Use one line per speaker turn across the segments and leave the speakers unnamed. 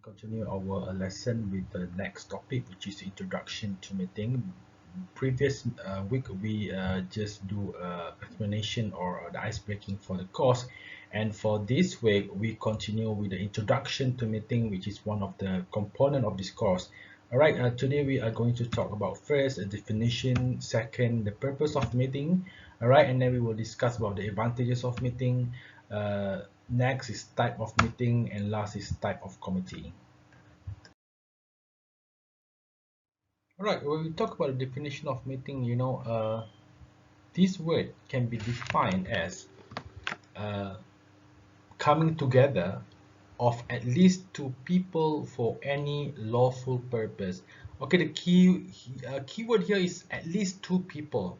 continue our lesson with the next topic, which is introduction to meeting. Previous week we just do explanation or the ice breaking for the course, and for this week we continue with the introduction to meeting, which is one of the component of this course. All right, today we are going to talk about first a definition, second the purpose of meeting, all right, and then we will discuss about the advantages of meeting. Next is type of meeting, and last is type of committee. All right, when we talk about the definition of meeting, this word can be defined as uh, coming together of at least two people for any lawful purpose. Okay, the keyword here is at least two people,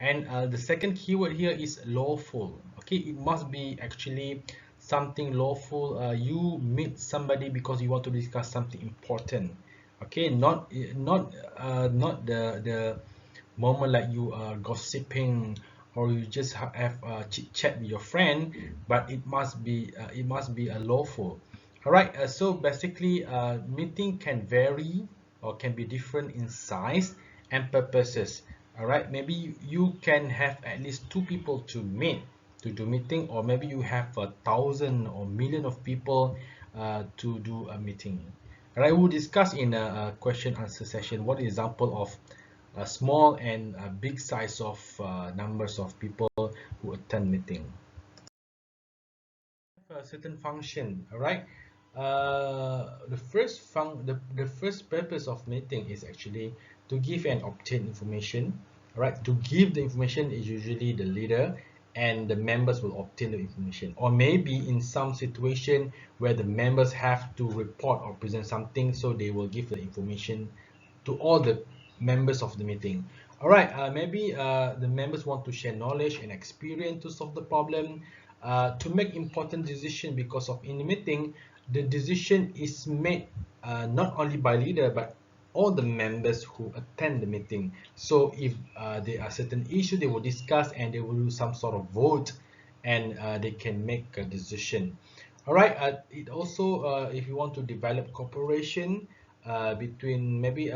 and the second keyword here is lawful. Okay, it must be actually something lawful. You meet somebody because you want to discuss something important. Okay, not the moment like you are gossiping or you just have a chit chat with your friend, but it must be a lawful. All right, so basically meeting can vary or can be different in size and purposes. All right, maybe you can have at least two people to meet to do meeting, or maybe you have 1,000 or million of people to do a meeting. All right, we'll discuss in a question answer session what example of a small and a big size of numbers of people who attend meeting. A certain function, all right. The first purpose of meeting is actually to give and obtain information. All right, to give the information is usually the leader, and the members will obtain the information, or maybe in some situation where the members have to report or present something, so they will give the information to all the members of the meeting. All right, maybe the members want to share knowledge and experience to solve the problem, to make important decision, because of in the meeting the decision is made not only by leader but all the members who attend the meeting. So if there are certain issues, they will discuss and they will do some sort of vote, and they can make a decision. All right, it also if you want to develop cooperation between maybe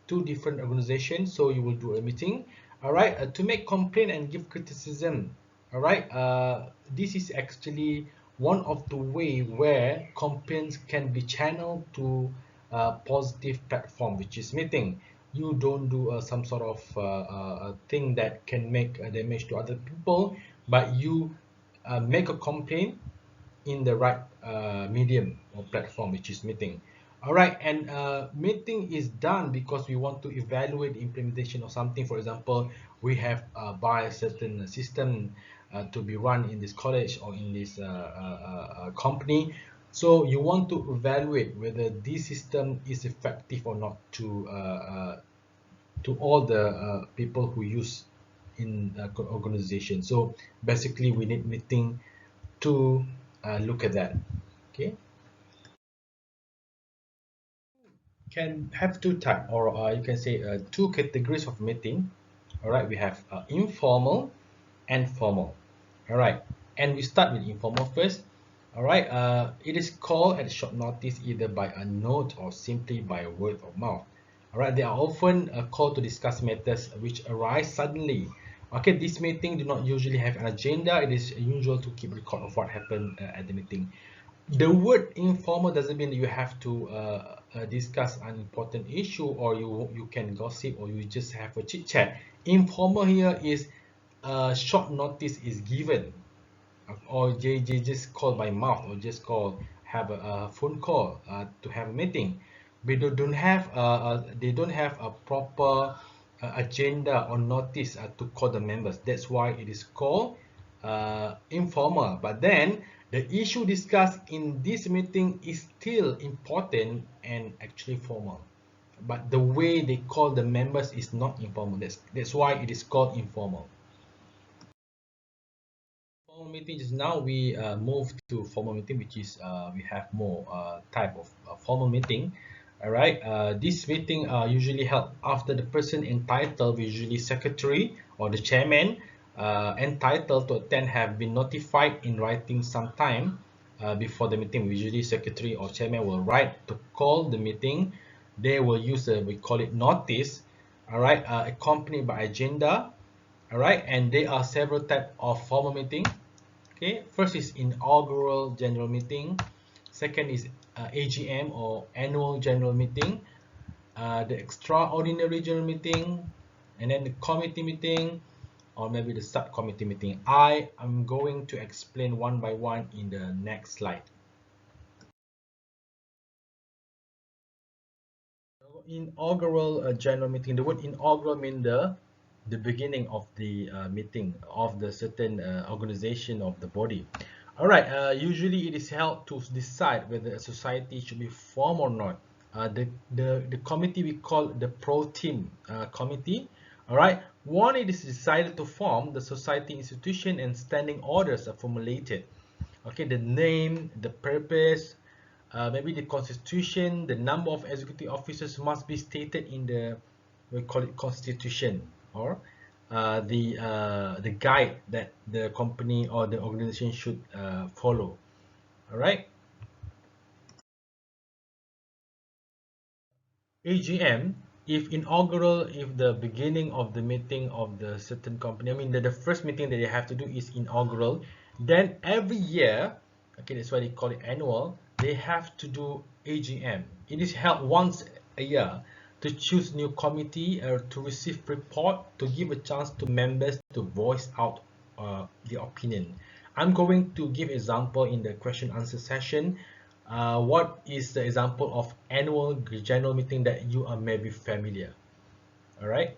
two different organizations, so you will do a meeting. All right, to make complaint and give criticism. All right, this is actually one of the way where complaints can be channeled to a positive platform, which is meeting. You don't do some sort of thing that can make damage to other people, but you make a complaint in the right medium or platform, which is meeting. All right, and meeting is done because we want to evaluate the implementation of something. For example, we have buy a certain system to be run in this college or in this company. So you want to evaluate whether this system is effective or not to all the people who use in organization. So basically, we need meeting to look at that. Okay, can have two type, or you can say two categories of meeting. All right, we have informal and formal. All right, and we start with informal first. All right, it is called at short notice either by a note or simply by a word of mouth. All right, they are often called to discuss matters which arise suddenly. Okay, this meeting do not usually have an agenda. It is usual to keep record of what happened at the meeting. The word informal doesn't mean you have to discuss an important issue, or you can gossip, or you just have a chit chat. Informal here is short notice is given, or they just call by mouth, or just call have a phone call to have a meeting. We don't have they don't have a proper agenda or notice to call the members. That's why it is called informal. But then the issue discussed in this meeting is still important and actually formal, but the way they call the members is not informal. That's why it is called informal. Formal meeting is now we move to formal meeting, which is we have more type of formal meeting. All right, this meeting usually held after the person entitled, usually secretary or the chairman, entitled to attend have been notified in writing sometime before the meeting. Usually secretary or chairman will write to call the meeting. They will use we call it notice, all right, accompanied by agenda, all right, and there are several types of formal meeting. Okay, first is inaugural general meeting, second is AGM or annual general meeting, the extraordinary general meeting, and then the committee meeting, or maybe the subcommittee meeting. I am going to explain one by one in the next slide. Inaugural general meeting. The word inaugural means the beginning of the meeting of the certain organization of the body. All right. Usually, it is held to decide whether a society should be formed or not. The committee we call the pro team committee. All right. When it is decided to form, the society institution and standing orders are formulated. Okay, the name, the purpose, maybe the constitution, the number of executive officers must be stated in the, we call it constitution, or the guide that the company or the organization should follow. All right. AGM, if inaugural, if the beginning of the meeting of the certain company, I mean the first meeting that they have to do is inaugural, then every year, okay, that's why they call it annual, they have to do AGM. It is held once a year to choose new committee or to receive report, to give a chance to members to voice out the opinion. I'm going to give example in the question answer session. What is the example of annual general meeting that you are maybe familiar? All right.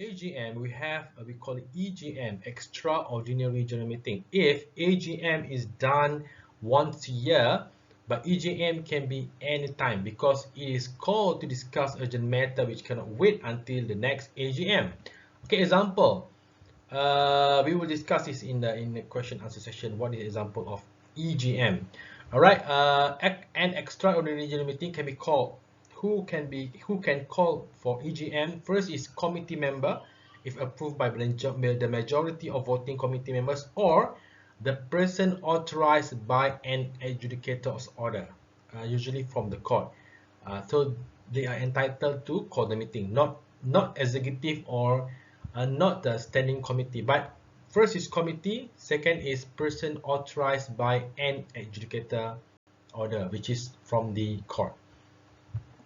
AGM, we have we call it EGM, extraordinary general meeting. If AGM is done once a year, but EGM can be anytime because it is called to discuss urgent matter which cannot wait until the next AGM. Okay, example. We will discuss this in the question answer session. What is the example of EGM? All right. An extraordinary general meeting can be called. Who can call for EGM? First is committee member, if approved by the majority of voting committee members, or the person authorized by an adjudicator's order, usually from the court. So they are entitled to call the meeting, not executive or not the standing committee, but first is committee, second is person authorized by an adjudicator order, which is from the court.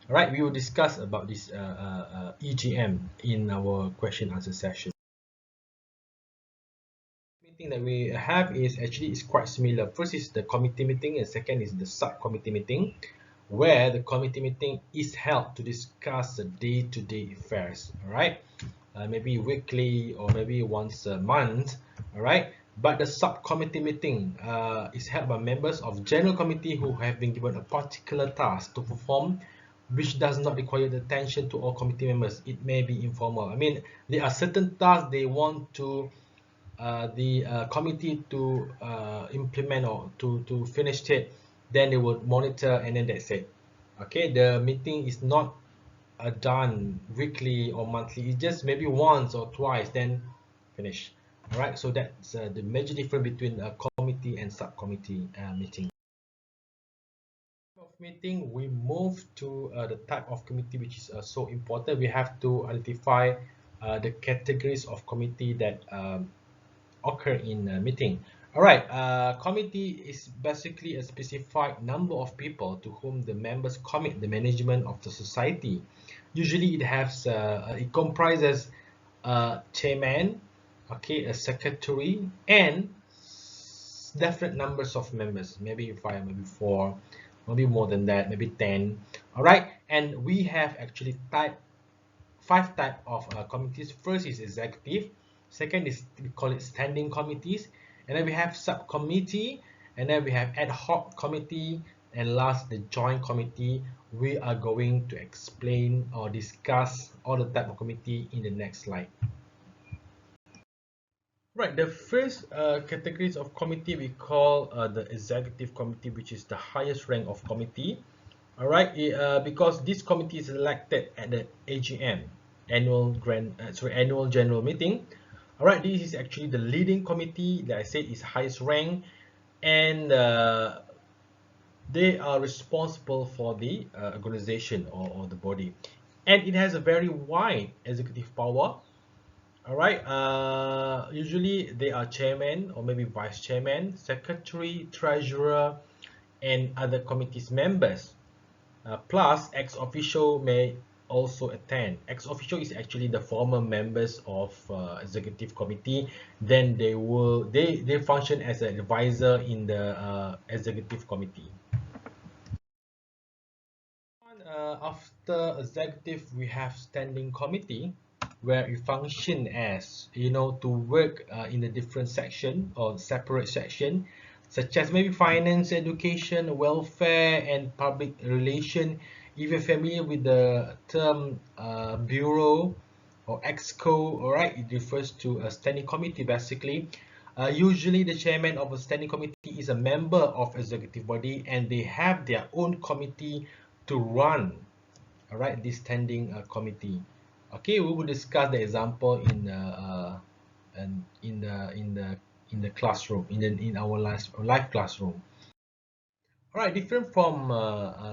All right, we will discuss about this EGM in our question answer session. Meeting that we have is quite similar. First is the committee meeting, and second is the subcommittee meeting, where the committee meeting is held to discuss the day-to-day affairs. All right. Maybe weekly or maybe once a month, all right. But the subcommittee meeting is held by members of general committee who have been given a particular task to perform, which does not require the attention to all committee members. It may be informal. I mean, there are certain tasks they want to the committee to implement or to finish it. Then they would monitor, and then that's it. Okay, the meeting is not done weekly or monthly. It's just maybe once or twice, then finish. All right, so that's the major difference between a committee and subcommittee meeting. Of meeting, we move to the type of committee, which is so important. We have to identify the categories of committee that occur in a meeting. All right, committee is basically a specified number of people to whom the members commit the management of the society. Usually it comprises a chairman, okay, a secretary, and definite numbers of members, maybe 5, maybe 4, maybe more than that, maybe 10. All right, and we have actually 5 type of committees. First is executive, second is, we call it standing committees, and then we have subcommittee, and then we have ad hoc committee, and last the joint committee. We are going to explain or discuss all the type of committee in the next slide. Right, the first categories of committee we call the executive committee, which is the highest rank of committee. All right, because this committee is elected at the AGM, annual general meeting. All right, this is actually the leading committee that I said is highest rank, and they are responsible for the organization or the body, and it has a very wide executive power. All right, usually they are chairman or maybe vice chairman, secretary, treasurer, and other committees members. Plus, ex officio may also attend. Ex officio is actually the former members of executive committee. Then they function as an advisor in the executive committee. After executive, we have standing committee, where we function as, to work in a different section or separate section, such as maybe finance, education, welfare, and public relation. If you're familiar with the term bureau or exco, all right, it refers to a standing committee basically. Usually the chairman of a standing committee is a member of executive body, and they have their own committee to run, all right, this standing committee. Okay, we will discuss the example and in the classroom, in our live classroom. All right, different from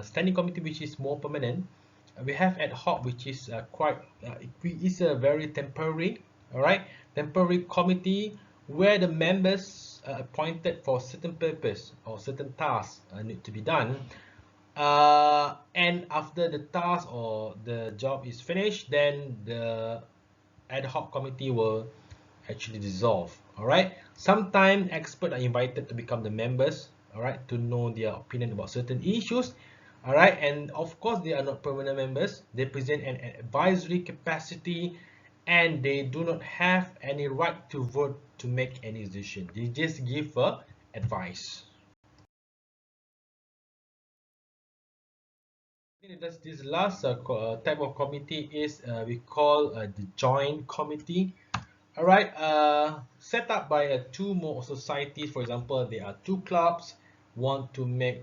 standing committee, which is more permanent, we have ad hoc, which is quite is a very temporary. All right, temporary committee where the members appointed for certain purpose or certain tasks need to be done. And after the task or the job is finished, then the ad hoc committee will actually dissolve. All right. Sometimes experts are invited to become the members. All right, to know their opinion about certain issues. All right, and of course they are not permanent members. They present an advisory capacity, and they do not have any right to vote to make any decision. They just give advice. This last type of committee is we call the joint committee. All right, set up by two more societies. For example, there are two clubs want to make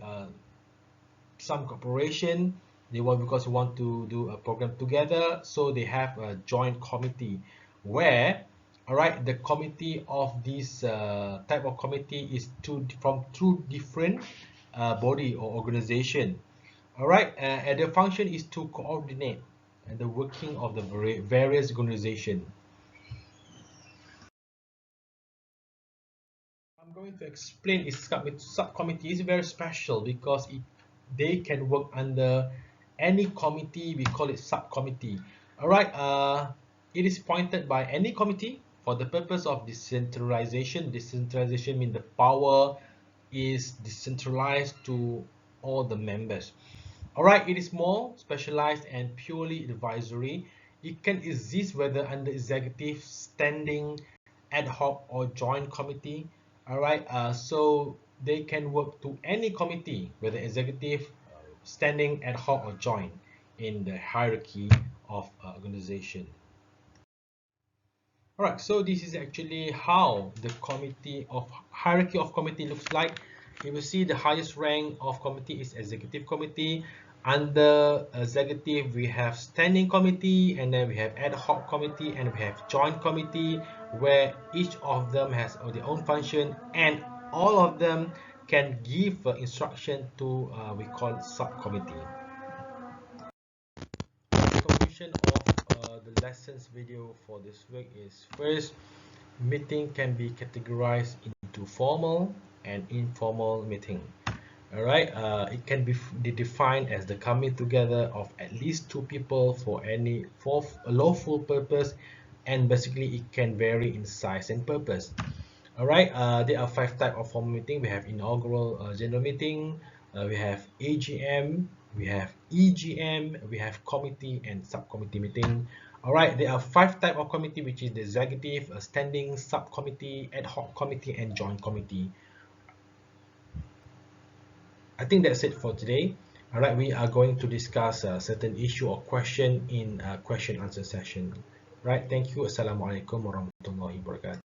some cooperation. They want because they want to do a program together, so they have a joint committee where, all right, the committee of this type of committee is from two different body or organization. All right, and the function is to coordinate the working of the various organization. I'm going to explain its subcommittee is very special because they can work under any committee. We call it subcommittee. All right, it is appointed by any committee for the purpose of decentralization. Decentralization means the power is decentralized to all the members. All right, it is more specialized and purely advisory. It can exist whether under executive, standing, ad hoc, or joint committee. All right, so they can work to any committee, whether executive, standing, ad hoc, or joint in the hierarchy of organization. All right, so this is actually how the committee of hierarchy of committee looks like. You will see the highest rank of committee is executive committee. Under executive, we have standing committee, and then we have ad hoc committee, and we have joint committee, where each of them has their own function, and all of them can give instruction to we call it subcommittee. The conclusion of the lessons video for this week is: first, meeting can be categorized into formal and informal meeting. All right, it can be defined as the coming together of at least two people for a lawful purpose, and basically it can vary in size and purpose. All right, there are five types of formal meeting. We have inaugural general meeting, we have AGM, we have EGM, we have committee and subcommittee meeting. All right, there are five types of committee, which is the executive, standing, subcommittee, ad hoc committee, and joint committee. I think that's it for today. All right, we are going to discuss a certain issue or question in a question answer session. Right, thank you. Assalamualaikum warahmatullahi wabarakatuh.